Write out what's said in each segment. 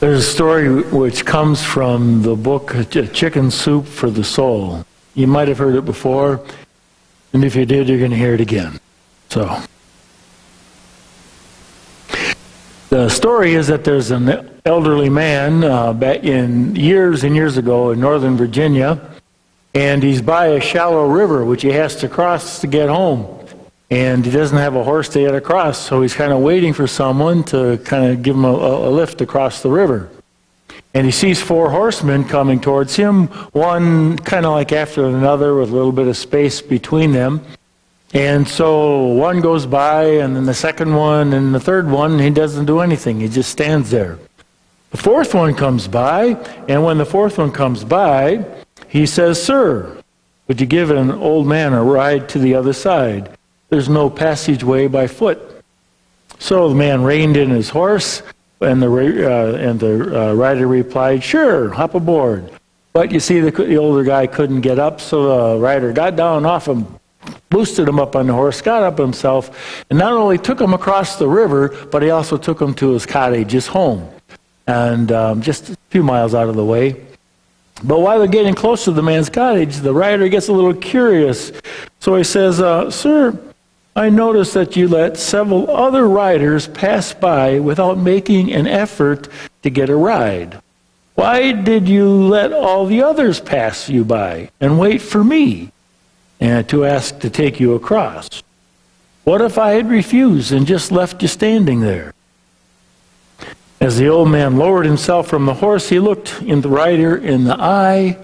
There's a story which comes from the book Chicken Soup for the Soul. You might have heard it before, and if you did, you're going to hear it again. So, the story is that there's an elderly man back in years and years ago in Northern Virginia, and he's by a shallow river which he has to cross to get home. And he doesn't have a horse to get across, so he's kind of waiting for someone to kind of give him a lift across the river. And he sees 4 horsemen coming towards him, one kind of like after another with a little bit of space between them. And so one goes by, and then the second one, and the third one, he doesn't do anything. He just stands there. The 4th one comes by, and when the 4th one comes by, he says, "Sir, would you give an old man a ride to the other side? There's no passageway by foot." So the man reined in his horse, and the rider replied, "Sure, hop aboard." But you see, the older guy couldn't get up, so the rider got down off him, boosted him up on the horse, got up himself, and not only took him across the river, but he also took him to his cottage, his home, and just a few miles out of the way. But while they're getting close to the man's cottage, the rider gets a little curious. So he says, "Sir, I noticed that you let several other riders pass by without making an effort to get a ride. Why did you let all the others pass you by and wait for me and to ask to take you across? What if I had refused and just left you standing there?" As the old man lowered himself from the horse, he looked the rider in the eye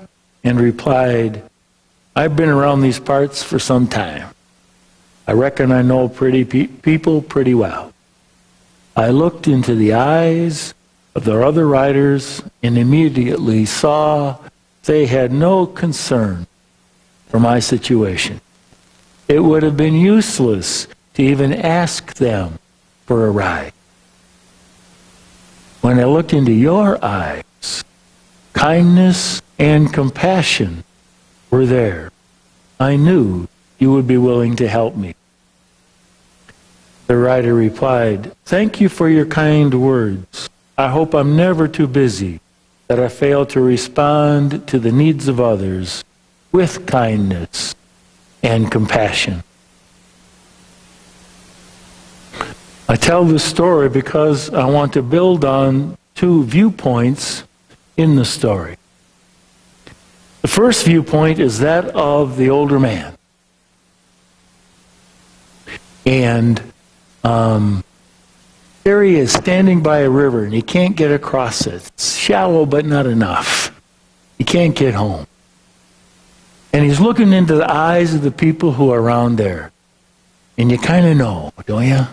and replied, "I've been around these parts for some time. I reckon I know people pretty well. I looked into the eyes of the other riders and immediately saw they had no concern for my situation. It would have been useless to even ask them for a ride. When I looked into your eyes, kindness and compassion were there. I knew you would be willing to help me." The rider replied, "Thank you for your kind words. I hope I'm never too busy, that I fail to respond to the needs of others with kindness and compassion." I tell this story because I want to build on 2 viewpoints in the story. The first viewpoint is that of the older man. And there he is standing by a river, and he can't get across it. It's shallow, but not enough. He can't get home. And he's looking into the eyes of the people who are around there. And you kind of know, don't you?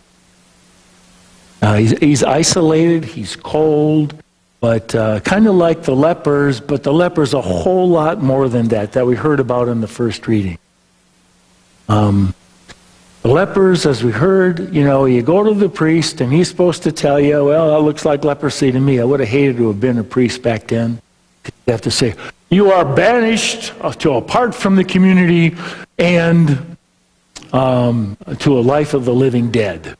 He's isolated, he's cold, but kind of like the lepers, but the lepers a whole lot more than that we heard about in the first reading. The lepers, as we heard, you go to the priest and he's supposed to tell you, "Well, that looks like leprosy to me." I would have hated to have been a priest back then. You have to say, "You are banished to apart from the community and to a life of the living dead.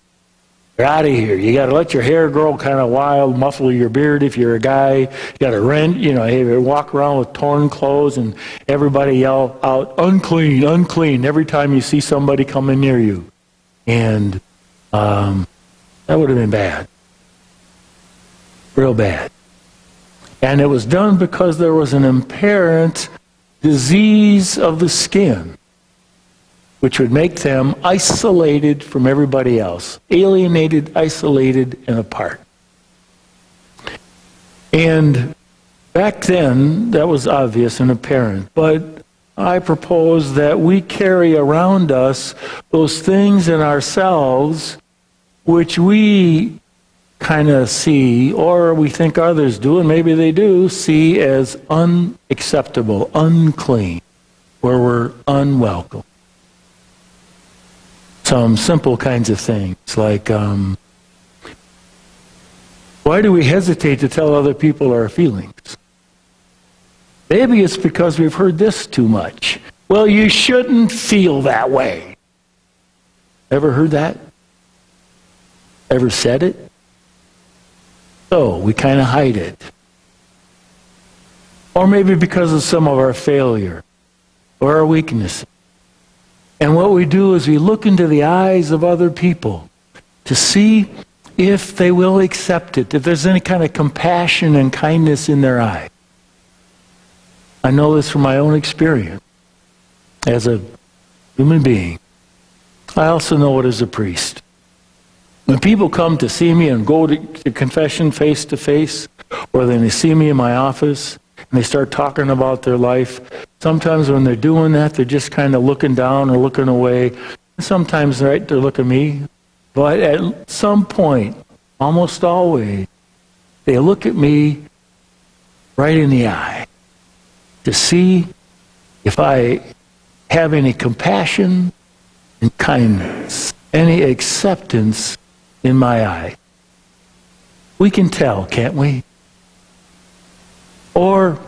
You're out of here. You got to let your hair grow kind of wild, muffle your beard if you're a guy. You got to rent, you walk around with torn clothes and everybody yell out, 'Unclean, unclean,' every time you see somebody coming near you." And that would have been bad. Real bad. And it was done because there was an apparent disease of the skin, which would make them isolated from everybody else. Alienated, isolated, and apart. And back then, that was obvious and apparent. But I propose that we carry around us those things in ourselves which we kind of see, or we think others do, and maybe they do, see as unacceptable, unclean, where we're unwelcome. Some simple kinds of things like, why do we hesitate to tell other people our feelings? Maybe it's because we've heard this too much. "Well, you shouldn't feel that way." Ever heard that? Ever said it? So we kind of hide it. Or maybe because of some of our failure or our weakness. And what we do is we look into the eyes of other people to see if they will accept it, if there's any kind of compassion and kindness in their eye. I know this from my own experience as a human being. I also know it as a priest. When people come to see me and go to confession face to face, or then they see me in my office and they start talking about their life, sometimes when they're doing that, they're just kind of looking down or looking away. Sometimes they're looking at me. But at some point, almost always, they look at me right in the eye to see if I have any compassion and kindness, any acceptance in my eye. We can tell, can't we? Or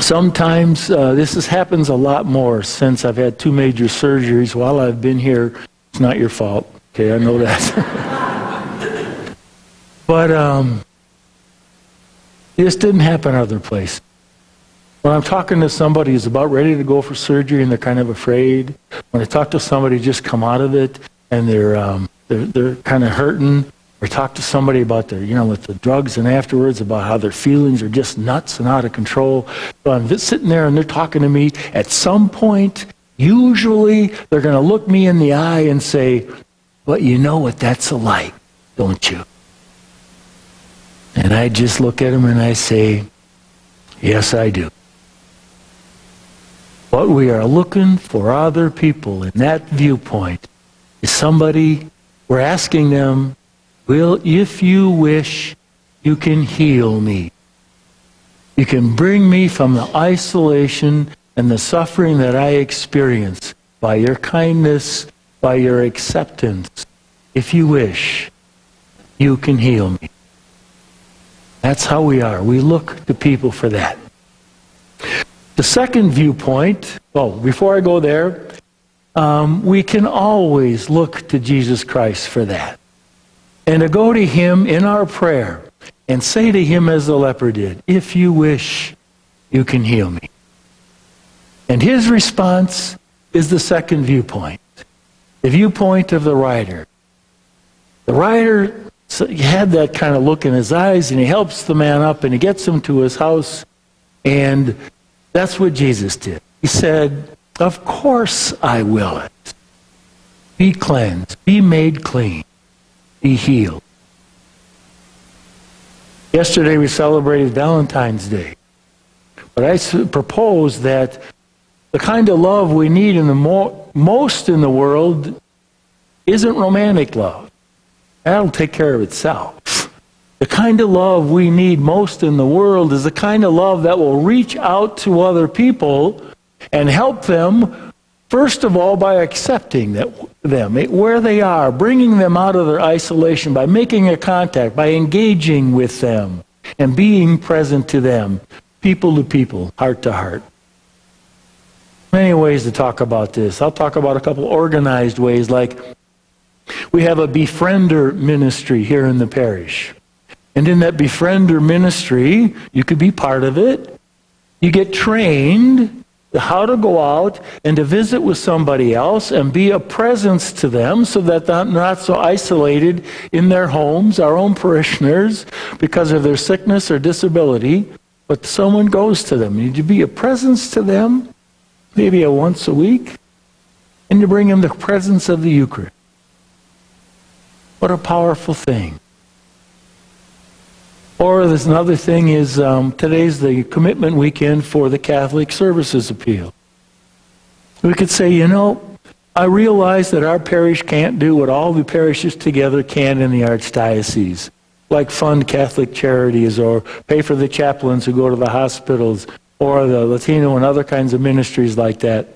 sometimes, happens a lot more since I've had 2 major surgeries while I've been here. It's not your fault. Okay, I know that. But this didn't happen other places. When I'm talking to somebody who's about ready to go for surgery and they're kind of afraid, when I talk to somebody who just come out of it and they're kind of hurting, or talk to somebody about their, with the drugs and afterwards about how their feelings are just nuts and out of control. So I'm just sitting there and they're talking to me. At some point, usually they're going to look me in the eye and say, "But you know what that's like, don't you?" And I just look at them and I say, "Yes, I do." What we are looking for other people in that viewpoint is somebody, we're asking them, "Well, if you wish, you can heal me. You can bring me from the isolation and the suffering that I experience by your kindness, by your acceptance. If you wish, you can heal me." That's how we are. We look to people for that. The second viewpoint, before I go there, we can always look to Jesus Christ for that. And to go to Him in our prayer and say to Him as the leper did, "If you wish, you can heal me." And His response is the second viewpoint, the viewpoint of the writer. The writer had that kind of look in his eyes, and he helps the man up and he gets him to his house, and that's what Jesus did. He said, "Of course I will it. Be cleansed, be made clean, be healed." Yesterday we celebrated Valentine's Day. But I propose that the kind of love we need in the most in the world isn't romantic love. That'll take care of itself. The kind of love we need most in the world is the kind of love that will reach out to other people and help them, first of all, by accepting them where they are, bringing them out of their isolation, by making a contact, by engaging with them, and being present to them, people to people, heart to heart. Many ways to talk about this. I'll talk about a couple organized ways, like we have a befriender ministry here in the parish. And in that befriender ministry, you could be part of it. You get trained how to go out and to visit with somebody else and be a presence to them so that they're not so isolated in their homes, our own parishioners, because of their sickness or disability, but someone goes to them. You be a presence to them, maybe a once a week, and you bring them the presence of the Eucharist. What a powerful thing. Or there's another thing is, today's the commitment weekend for the Catholic Services Appeal. We could say, I realize that our parish can't do what all the parishes together can in the Archdiocese, like fund Catholic charities or pay for the chaplains who go to the hospitals or the Latino and other kinds of ministries like that.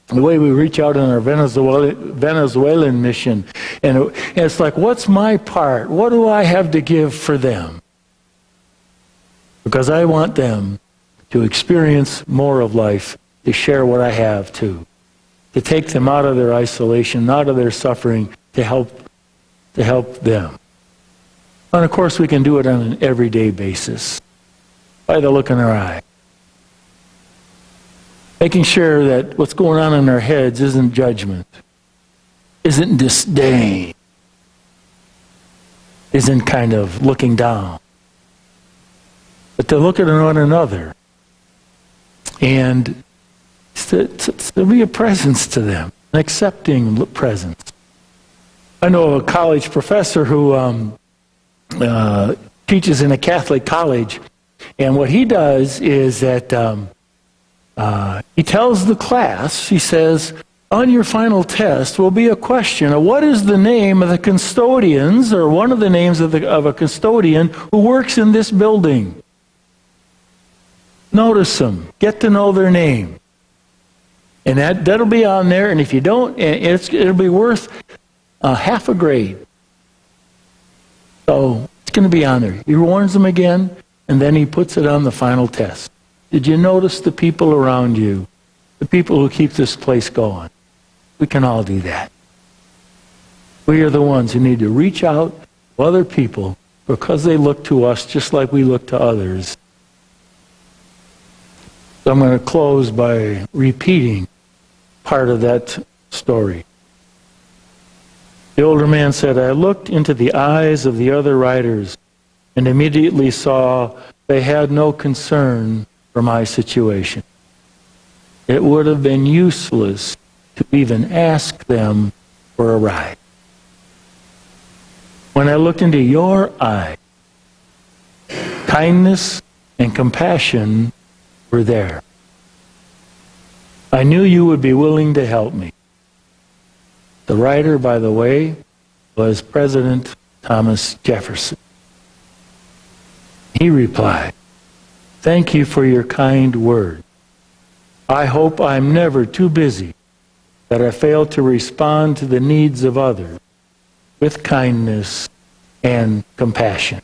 The way we reach out in our Venezuelan mission. And it's like, what's my part? What do I have to give for them? Because I want them to experience more of life, to share what I have too. To take them out of their isolation, out of their suffering, to help them. And of course, we can do it on an everyday basis by the look in our eye. Making sure that what's going on in our heads isn't judgment, isn't disdain, isn't kind of looking down, but to look at one another and to be a presence to them, an accepting presence. I know a college professor who teaches in a Catholic college, and what he does is that he tells the class, he says, on your final test will be a question of what is the name of the custodians, or one of the names of a custodian who works in this building. Notice them. Get to know their name. And that'll be on there, and if you don't, it'll be worth half a grade. So it's going to be on there. He warns them again, and then he puts it on the final test. Did you notice the people around you? The people who keep this place going? We can all do that. We are the ones who need to reach out to other people because they look to us just like we look to others. So I'm going to close by repeating part of that story. The older man said, I looked into the eyes of the other riders and immediately saw they had no concern for my situation. It would have been useless to even ask them for a ride. When I looked into your eye, kindness and compassion were there. I knew you would be willing to help me. The writer, by the way, was President Thomas Jefferson. He replied, thank you for your kind word. I hope I'm never too busy that I fail to respond to the needs of others with kindness and compassion.